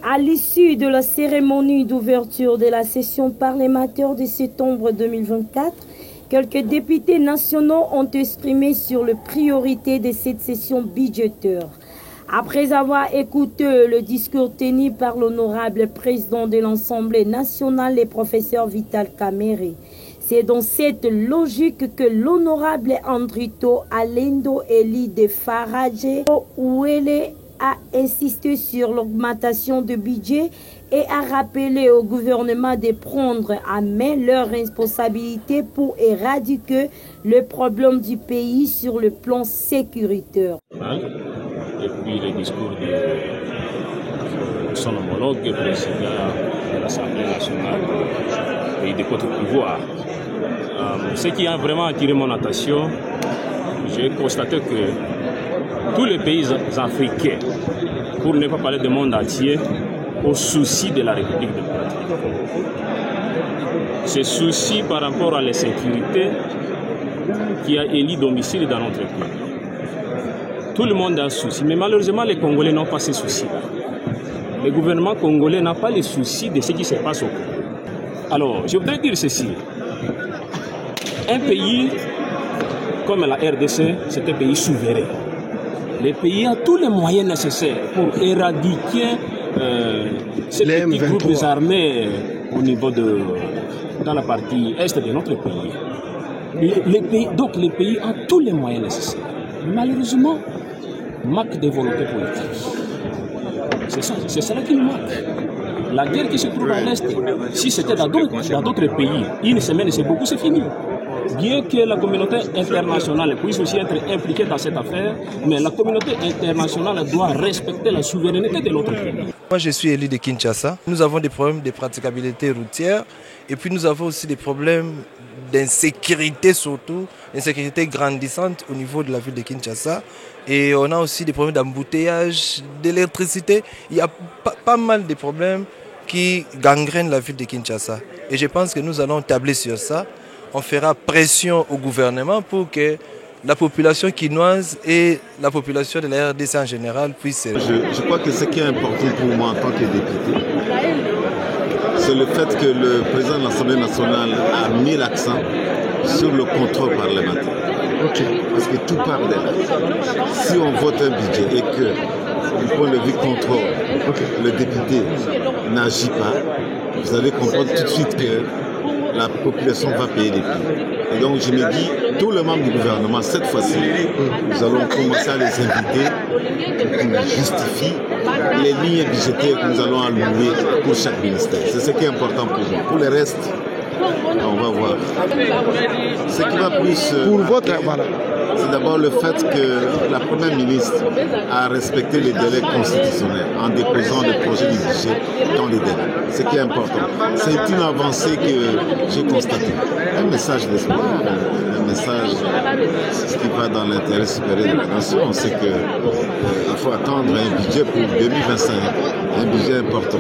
À l'issue de la cérémonie d'ouverture de la session parlementaire de septembre 2024, quelques députés nationaux ont exprimé sur les priorités de cette session budgétaire. Après avoir écouté le discours tenu par l'honorable président de l'Assemblée nationale, le professeur Vital Kamerhe, c'est dans cette logique que l'honorable Andrito Alendo Eli de Faradje Ouele a insisté sur l'augmentation du budget et a rappelé au gouvernement de prendre à main leurs responsabilités pour éradiquer le problème du pays sur le plan sécuritaire. Et puis le discours de son homologue, président de l'Assemblée nationale et de Côte d'Ivoire. Ce qui a vraiment attiré mon attention, j'ai constaté que tous les pays africains, pour ne pas parler du monde entier, au souci de la République démocratique. Ce souci par rapport à la sécurité qui a élu domicile dans notre pays. Tout le monde a un souci, mais malheureusement les Congolais n'ont pas ce souci-là. Le gouvernement congolais n'a pas les soucis de ce qui se passe au Congo. Alors, je voudrais dire ceci. Un pays comme la RDC, c'est un pays souverain. Le pays a tous les moyens nécessaires pour éradiquer ces petits groupes armés au niveau dans la partie est de notre pays. Donc le pays a tous les moyens nécessaires. Malheureusement, manque de volonté politique. C'est cela qui manque. La guerre qui se trouve à l'Est, si c'était dans d'autres pays, une semaine, c'est beaucoup, c'est fini. Bien que la communauté internationale puisse aussi être impliquée dans cette affaire, mais la communauté internationale doit respecter la souveraineté de notre pays. Moi, je suis élu de Kinshasa. Nous avons des problèmes de praticabilité routière et puis nous avons aussi des problèmes d'insécurité surtout, d'insécurité grandissante au niveau de la ville de Kinshasa. Et on a aussi des problèmes d'embouteillage, d'électricité. Il y a pas mal de problèmes qui gangrènent la ville de Kinshasa. Et je pense que nous allons tabler sur ça. On fera pression au gouvernement pour que la population quinoise et la population de la RDC en général puissent... Je crois que ce qui est important pour moi en tant que député, c'est le fait que le président de l'Assemblée nationale a mis l'accent sur le contrôle parlementaire. Parce que tout part de là. Si on vote un budget et que, du point de vue contrôle, le député n'agit pas, vous allez comprendre tout de suite que la population va payer les prix. Et donc je me dis, tous les membres du gouvernement, cette fois-ci, nous allons commencer à les inviter pour qu'ils justifient les lignes budgétaires que nous allons allouer pour chaque ministère. C'est ce qui est important pour nous. Pour le reste, on va voir. Ce qui va plus... Pour votre... Voilà. C'est d'abord le fait que la Première ministre a respecté les délais constitutionnels en déposant le projet du budget dans les délais. Ce qui est important. C'est une avancée que j'ai constatée. Un message d'espoir, un message qui va dans l'intérêt supérieur de la nation. On sait qu'il faut attendre un budget pour 2025, un budget important.